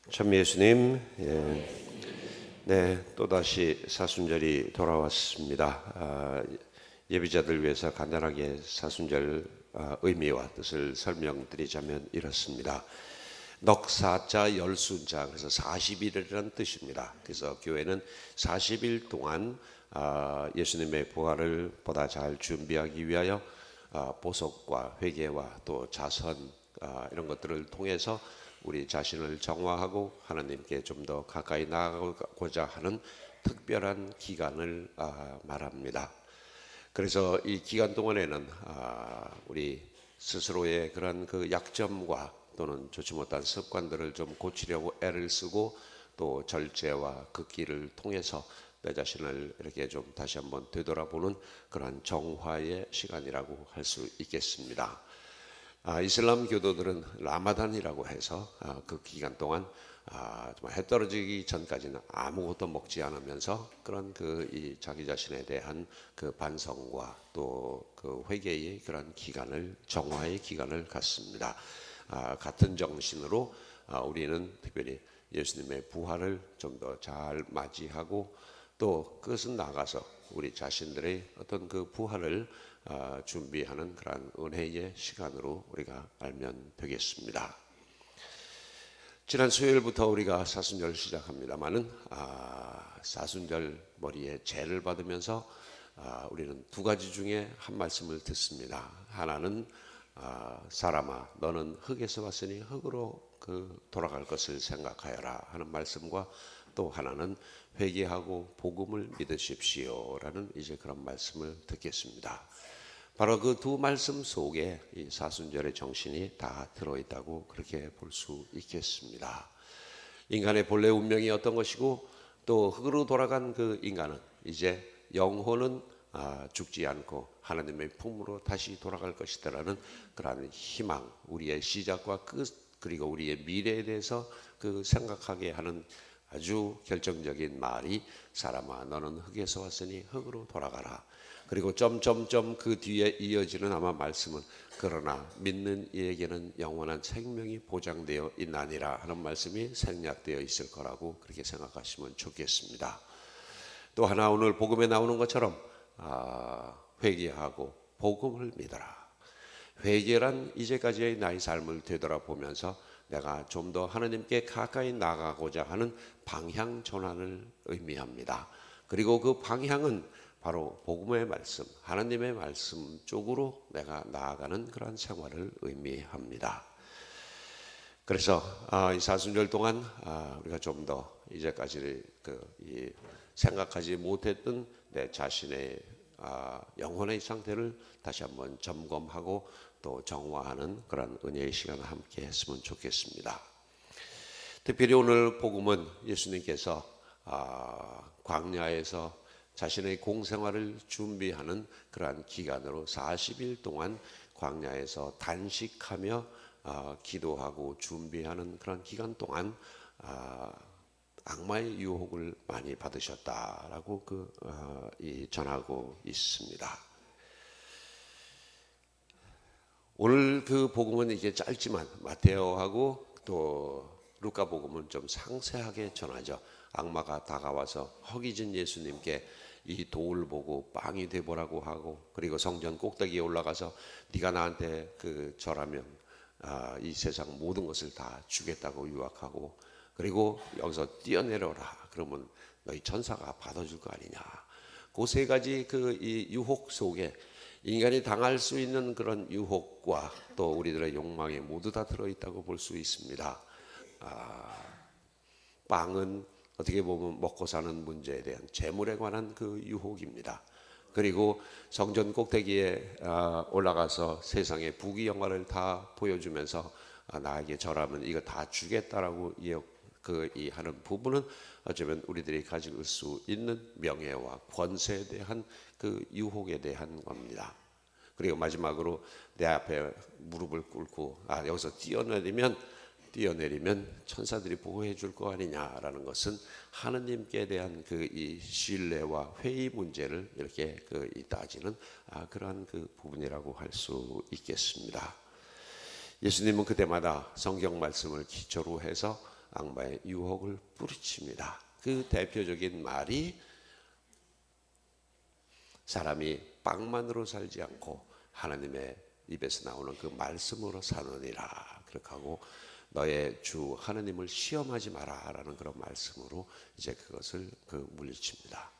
참 예수님, 네, 또다시 사순절이 돌아왔습니다. 예비자들 위해서 간단하게 사순절 의미와 뜻을 설명드리자면 이렇습니다. 넉사자 열순자, 그래서 40일이라는 뜻입니다. 그래서 교회는 40일 동안 예수님의 부활을 보다 잘 준비하기 위하여 보석과 회개와 또 자선 이런 것들을 통해서 우리 자신을 정화하고 하나님께 좀 더 가까이 나아가고자 하는 특별한 기간을 말합니다. 그래서 이 기간 동안에는 우리 스스로의 그런 그 약점과 또는 좋지 못한 습관들을 좀 고치려고 애를 쓰고 또 절제와 극기를 통해서 내 자신을 이렇게 좀 다시 한번 되돌아보는 그런 정화의 시간이라고 할 수 있겠습니다. 이슬람 교도들은 라마단이라고 해서 그 기간 동안 정말 해 떨어지기 전까지는 아무것도 먹지 않으면서 그런 이 자기 자신에 대한 그 반성과 또 그 회개의 그런 기간을 정화의 기간을 갖습니다. 같은 정신으로 우리는 특별히 예수님의 부활을 좀 더 잘 맞이하고 또 그것은 나아가서 우리 자신들의 어떤 그 부활을 준비하는 그런 은혜의 시간으로 우리가 알면 되겠습니다. 지난 수요일부터 우리가 사순절 시작합니다마는 사순절 머리에 제를 받으면서 우리는 두 가지 중에 한 말씀을 듣습니다. 하나는 사람아 너는 흙에서 왔으니 흙으로 돌아갈 것을 생각하여라 하는 말씀과 또 하나는 회개하고 복음을 믿으십시오라는 이제 그런 말씀을 듣겠습니다. 바로 그 두 말씀 속에 이 사순절의 정신이 다 들어있다고 그렇게 볼 수 있겠습니다. 인간의 본래 운명이 어떤 것이고 또 흙으로 돌아간 그 인간은 이제 영혼은 죽지 않고 하나님의 품으로 다시 돌아갈 것이다라는 그러한 희망, 우리의 시작과 끝 그리고 우리의 미래에 대해서 생각하게 하는 아주 결정적인 말이 사람아 너는 흙에서 왔으니 흙으로 돌아가라. 그리고 점점점 그 뒤에 이어지는 아마 말씀은 그러나 믿는 이에게는 영원한 생명이 보장되어 있나니라 하는 말씀이 생략되어 있을 거라고 그렇게 생각하시면 좋겠습니다. 또 하나 오늘 복음에 나오는 것처럼 회개하고 복음을 믿어라. 회개란 이제까지의 나의 삶을 되돌아보면서 내가 좀 더 하나님께 가까이 나가고자 하는 방향 전환을 의미합니다. 그리고 그 방향은 바로 복음의 말씀, 하나님의 말씀 쪽으로 내가 나아가는 그런 생활을 의미합니다. 그래서 이 사순절 동안 우리가 좀 더 이제까지 생각하지 못했던 내 자신의 영혼의 상태를 다시 한번 점검하고 또 정화하는 그런 은혜의 시간을 함께 했으면 좋겠습니다. 특별히 오늘 복음은 예수님께서 광야에서 자신의 공생활을 준비하는 그러한 기간으로 40일 동안 광야에서 단식하며 기도하고 준비하는 그런 기간 동안 악마의 유혹을 많이 받으셨다라고 전하고 있습니다. 오늘 그 복음은 이게 짧지만 마테오하고 또 루카 복음은 좀 상세하게 전하죠. 악마가 다가와서 허기진 예수님께 이 돌을 보고 빵이 되보라고 하고 그리고 성전 꼭대기에 올라가서 네가 나한테 절하면 이 세상 모든 것을 다 주겠다고 유혹하고 그리고 여기서 뛰어내려라 그러면 너희 천사가 받아줄 거 아니냐. 그 세 가지 이 유혹 속에 인간이 당할 수 있는 그런 유혹과 또 우리들의 욕망이 모두 다 들어있다고 볼 수 있습니다. 빵은 어떻게 보면 먹고 사는 문제에 대한 재물에 관한 유혹입니다. 그리고 성전 꼭대기에 올라가서 세상의 부귀영화를 다 보여주면서 나에게 절하면 이거 다 주겠다라고 하는 부분은 어쩌면 우리들이 가질 수 있는 명예와 권세에 대한 유혹에 대한 겁니다. 그리고 마지막으로 내 앞에 무릎을 꿇고 여기서 뛰어내리면 천사들이 보호해 줄 거 아니냐라는 것은 하느님께 대한 이 신뢰와 회의 문제를 이렇게 따지는 그러한 부분이라고 할 수 있겠습니다. 예수님은 그때마다 성경 말씀을 기초로 해서 악마의 유혹을 뿌리칩니다. 그 대표적인 말이 사람이 빵만으로 살지 않고 하나님의 입에서 나오는 그 말씀으로 사느니라. 그렇게 하고 너의 주 하나님을 시험하지 마라라는 그런 말씀으로 이제 그것을 물리칩니다.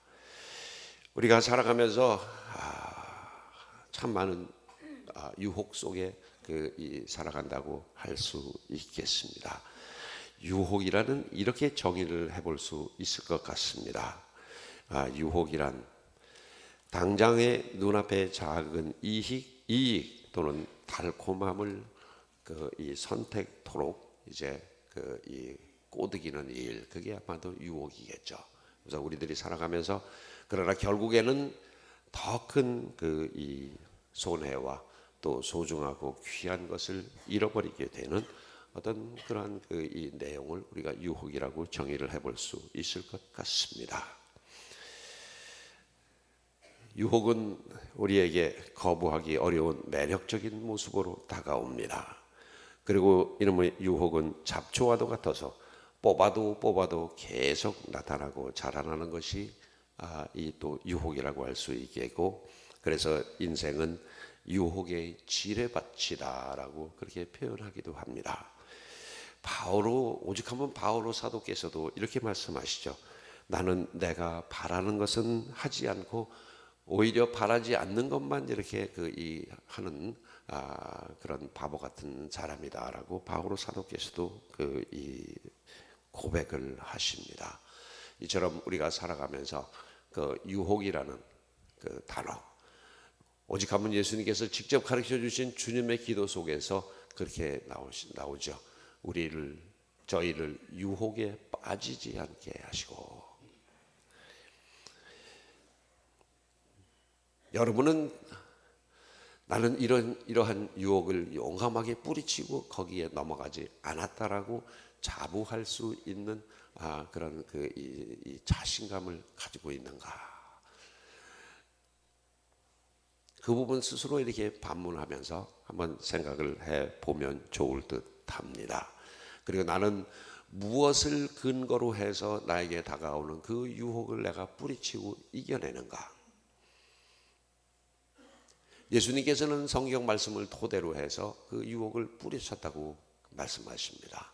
우리가 살아가면서 참 많은 유혹 속에 살아간다고 할 수 있겠습니다. 유혹이라는 이렇게 정의를 해볼 수 있을 것 같습니다. 유혹이란 당장의 눈앞에 작은 이익 또는 달콤함을 이 선택토록 이제 이 꼬드기는 일, 그게 아마도 유혹이겠죠. 그래서 우리들이 살아가면서 그러나 결국에는 더 큰 이 손해와 또 소중하고 귀한 것을 잃어버리게 되는 어떤 그러한 이 내용을 우리가 유혹이라고 정의를 해볼 수 있을 것 같습니다. 유혹은 우리에게 거부하기 어려운 매력적인 모습으로 다가옵니다. 그리고 이놈의 유혹은 잡초와도 같아서 뽑아도 계속 나타나고 자라나는 것이 이 또 유혹이라고 할 수 있겠고, 그래서 인생은 유혹의 지뢰밭이다라고 그렇게 표현하기도 합니다. 오직 한번 바오로 사도께서도 이렇게 말씀하시죠. 나는 내가 바라는 것은 하지 않고 오히려 바라지 않는 것만 이렇게 하는 그런 바보 같은 사람이다라고 바오로 사도께서도 이 고백을 하십니다. 이처럼 우리가 살아가면서 유혹이라는 단어, 오직 한번 예수님께서 직접 가르쳐 주신 주님의 기도 속에서 그렇게 나오죠. 저희를 유혹에 빠지지 않게 하시고. 여러분은 나는 이러한 유혹을 용감하게 뿌리치고 거기에 넘어가지 않았다라고 자부할 수 있는 그런 이 자신감을 가지고 있는가? 그 부분 스스로 이렇게 반문하면서 한번 생각을 해보면 좋을 듯합니다. 그리고 나는 무엇을 근거로 해서 나에게 다가오는 그 유혹을 내가 뿌리치고 이겨내는가? 예수님께서는 성경 말씀을 토대로 해서 그 유혹을 뿌리쳤다고 말씀하십니다.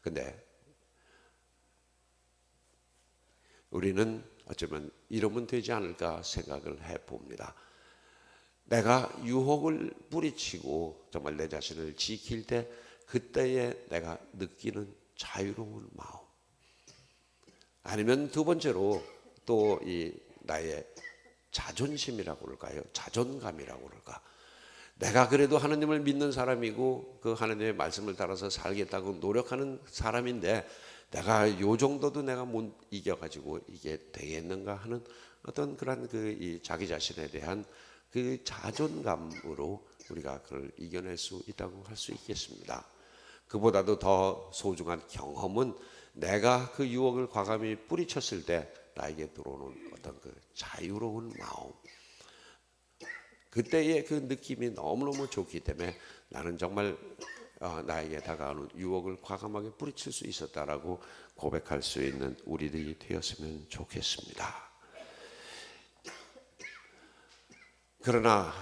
근데 우리는 어쩌면 이러면 되지 않을까 생각을 해봅니다. 내가 유혹을 뿌리치고 정말 내 자신을 지킬 때 그때에 내가 느끼는 자유로운 마음, 아니면 두 번째로 또 이 나의 자존심이라고 그럴까요? 자존감이라고 그럴까? 내가 그래도 하나님을 믿는 사람이고 그 하나님의 말씀을 따라서 살겠다고 노력하는 사람인데 내가 요 정도도 내가 못 이겨가지고 이게 되겠는가 하는 어떤 그런 이 자기 자신에 대한 그 자존감으로 우리가 그걸 이겨낼 수 있다고 할 수 있겠습니다. 그보다도 더 소중한 경험은 내가 그 유혹을 과감히 뿌리쳤을 때 나에게 들어오는 어떤 그 자유로운 마음, 그때의 그 느낌이 너무너무 좋기 때문에 나는 정말 나에게 다가오는 유혹을 과감하게 뿌리칠 수 있었다라고 고백할 수 있는 우리들이 되었으면 좋겠습니다. 그러나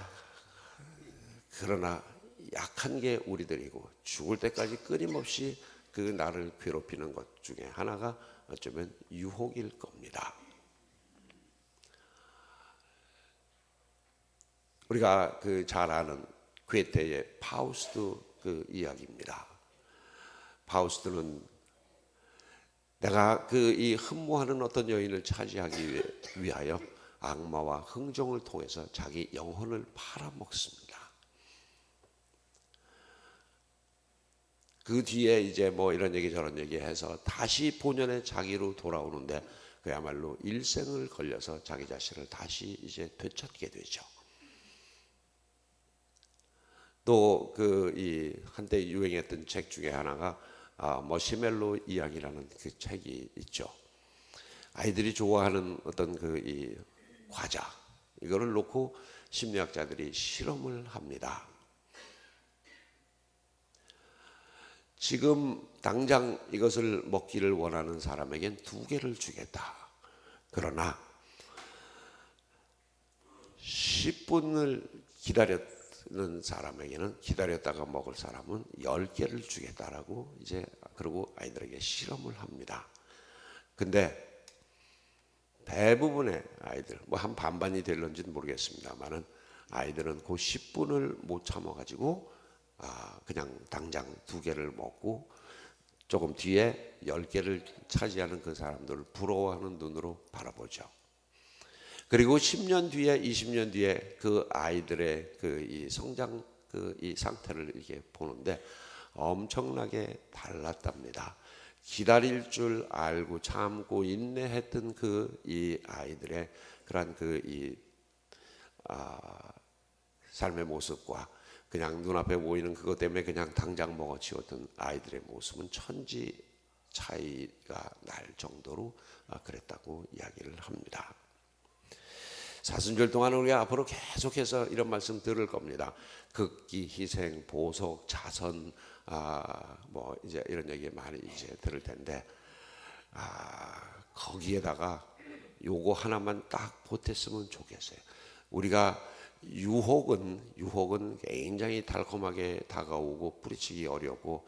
약한 게 우리들이고 죽을 때까지 끊임없이 그 나를 괴롭히는 것 중에 하나가 어쩌면 유혹일 겁니다. 우리가 잘 아는 괴테의 파우스트 이야기입니다. 파우스트는 내가 이 흠모하는 어떤 여인을 차지하기 위하여 악마와 흥정을 통해서 자기 영혼을 팔아먹습니다. 그 뒤에 이제 뭐 이런 얘기 저런 얘기 해서 다시 본연의 자기로 돌아오는데 그야말로 일생을 걸려서 자기 자신을 다시 이제 되찾게 되죠. 또 이 한때 유행했던 책 중에 하나가 머시멜로 이야기라는 그 책이 있죠. 아이들이 좋아하는 어떤 이 과자, 이거를 놓고 심리학자들이 실험을 합니다. 지금 당장 이것을 먹기를 원하는 사람에겐 2개를 주겠다. 그러나 10분을 기다렸는 사람에게는, 기다렸다가 먹을 사람은 10개를 주겠다라고 이제 그러고 아이들에게 실험을 합니다. 근데 대부분의 아이들, 뭐 한 반반이 될런지는 모르겠습니다만은 아이들은 그 10분을 못 참아가지고 그냥 당장 2개를 먹고 조금 뒤에 10개를 차지하는 그 사람들을 부러워하는 눈으로 바라보죠. 그리고 10년 뒤에, 20년 뒤에 그 아이들의 그 이 성장 이 상태를 이렇게 보는데 엄청나게 달랐답니다. 기다릴 줄 알고 참고 인내했던 그 이 아이들의 그러한 삶의 모습과 그냥 눈앞에 보이는 그것 때문에 그냥 당장 먹어치웠던 아이들의 모습은 천지 차이가 날 정도로 그랬다고 이야기를 합니다. 사순절 동안 우리가 앞으로 계속해서 이런 말씀 들을 겁니다. 극기, 희생, 보석, 자선, 뭐 이제 이런 얘기 많이 이제 들을 텐데, 거기에다가 요거 하나만 딱 보탰으면 좋겠어요. 우리가 유혹은 굉장히 달콤하게 다가오고 뿌리치기 어렵고,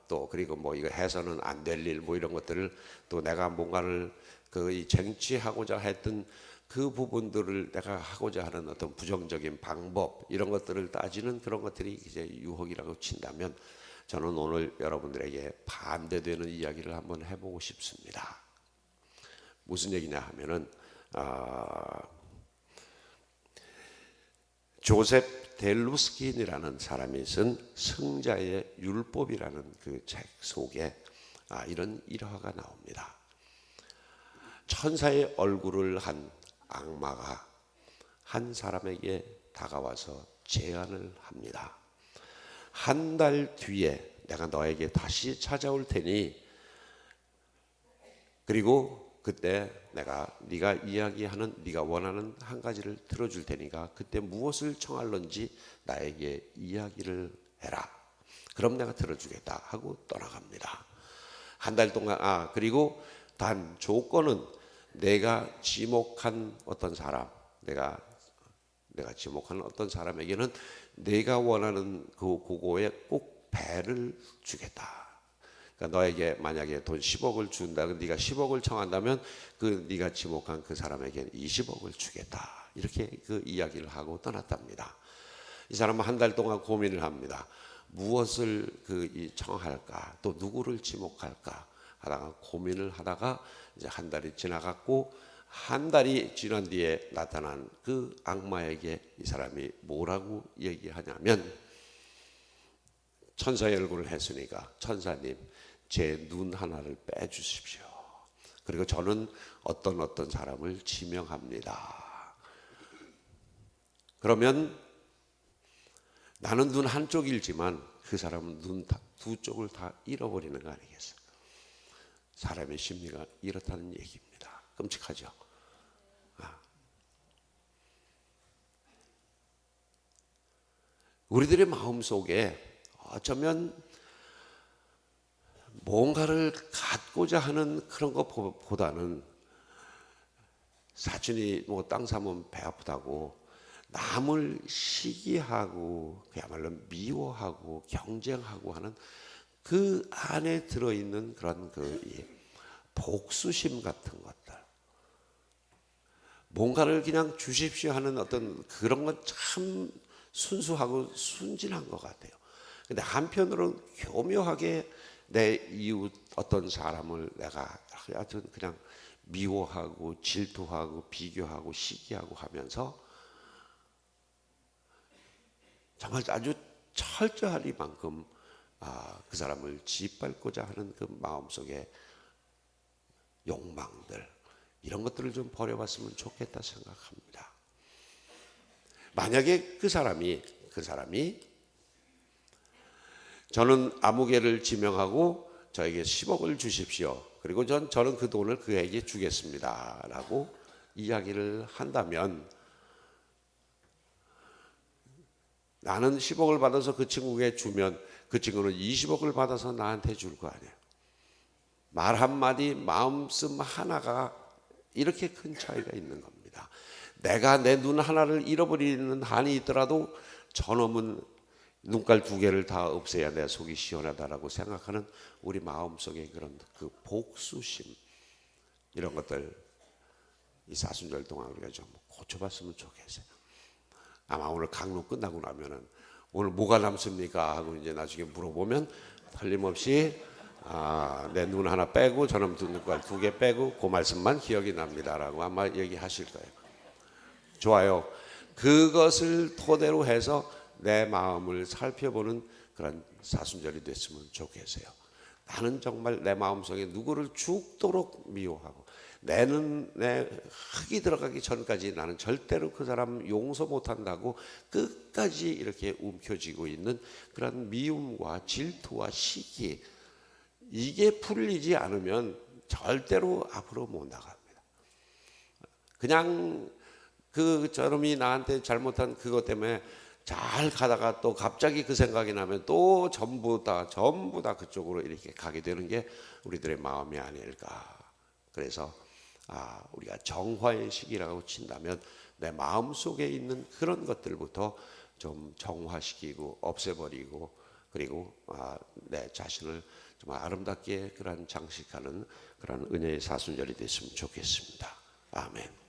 또 그리고 뭐 이거 해서는 안 될 일 뭐 이런 것들을 또 내가 뭔가를 쟁취하고자 했던 그 부분들을 내가 하고자 하는 어떤 부정적인 방법 이런 것들을 따지는 그런 것들이 이제 유혹이라고 친다면, 저는 오늘 여러분들에게 반대되는 이야기를 한번 해보고 싶습니다. 무슨 얘기냐 하면은 조셉 델루스킨이라는 사람이 쓴 승자의 율법이라는 그 책 속에 이런 일화가 나옵니다. 천사의 얼굴을 한 악마가 한 사람에게 다가와서 제안을 합니다. 한 달 뒤에 내가 너에게 다시 찾아올 테니, 그리고 그때 내가 네가 이야기하는 네가 원하는 한 가지를 들어줄 테니까 그때 무엇을 청할런지 나에게 이야기를 해라. 그럼 내가 들어주겠다 하고 떠나갑니다. 한 달 동안 그리고 단 조건은 내가 지목한 어떤 사람, 내가 지목한 어떤 사람에게는 내가 원하는 그거에 꼭 배를 주겠다. 그러니까 너에게 만약에 돈 10억을 준다, 네가 10억을 청한다면 그 네가 지목한 그 사람에게는 20억을 주겠다. 이렇게 그 이야기를 하고 떠났답니다. 이 사람은 한 달 동안 고민을 합니다. 무엇을 청할까, 또 누구를 지목할까 하다가 고민을 하다가 이제 한 달이 지나갔고, 한 달이 지난 뒤에 나타난 그 악마에게 이 사람이 뭐라고 얘기하냐면, 천사의 얼굴을 했으니까 천사님 제 눈 하나를 빼주십시오. 그리고 저는 어떤 사람을 지명합니다. 그러면 나는 눈 한쪽이지만 그 사람은 눈 두 쪽을 다 잃어버리는 거 아니겠어요? 사람의 심리가 이렇다는 얘기입니다. 끔찍하죠? 우리들의 마음속에 어쩌면 뭔가를 갖고자 하는 그런 것보다는, 사촌이 뭐 땅 사면 배 아프다고 남을 시기하고 그야말로 미워하고 경쟁하고 하는 그 안에 들어있는 그런 복수심 같은 것들, 뭔가를 그냥 주십시오 하는 어떤 그런 건 참 순수하고 순진한 것 같아요. 근데 한편으로는 교묘하게 내 이웃 어떤 사람을 내가 하여튼 그냥 미워하고 질투하고 비교하고 시기하고 하면서 정말 아주 철저하리만큼 그 사람을 짓밟고자 하는 그 마음속에 욕망들, 이런 것들을 좀 버려봤으면 좋겠다 생각합니다. 만약에 그 사람이 저는 아무개를 지명하고 저에게 10억을 주십시오. 그리고 저는 그 돈을 그에게 주겠습니다. 라고 이야기를 한다면, 나는 10억을 받아서 그 친구에게 주면 그 친구는 20억을 받아서 나한테 줄 거 아니에요. 말 한마디, 마음씀 하나가 이렇게 큰 차이가 있는 겁니다. 내가 내 눈 하나를 잃어버리는 한이 있더라도 저놈은 눈깔 두 개를 다 없애야 내 속이 시원하다라고 생각하는 우리 마음속에 그런 그 복수심, 이런 것들 이 사순절 동안 우리가 좀 고쳐봤으면 좋겠어요. 아마 오늘 강론 끝나고 나면은 오늘 뭐가 남습니까 하고 이제 나중에 물어보면 틀림없이 내 눈 하나 빼고 저놈 눈깔 두 개 빼고 그 말씀만 기억이 납니다라고 아마 얘기하실 거예요. 좋아요. 그것을 토대로 해서 내 마음을 살펴보는 그런 사순절이 됐으면 좋겠어요. 나는 정말 내 마음속에 누구를 죽도록 미워하고 내 흙이 들어가기 전까지 나는 절대로 그 사람 용서 못한다고 끝까지 이렇게 움켜쥐고 있는 그런 미움과 질투와 시기, 이게 풀리지 않으면 절대로 앞으로 못 나갑니다. 그냥 그 저놈이 나한테 잘못한 그것 때문에 잘 가다가 또 갑자기 그 생각이 나면 또 전부 다 그쪽으로 이렇게 가게 되는 게 우리들의 마음이 아닐까. 그래서 우리가 정화의 시기라고 친다면 내 마음 속에 있는 그런 것들부터 좀 정화시키고 없애버리고, 그리고 내 자신을 정말 아름답게 그런 장식하는 그런 은혜의 사순절이 됐으면 좋겠습니다. 아멘.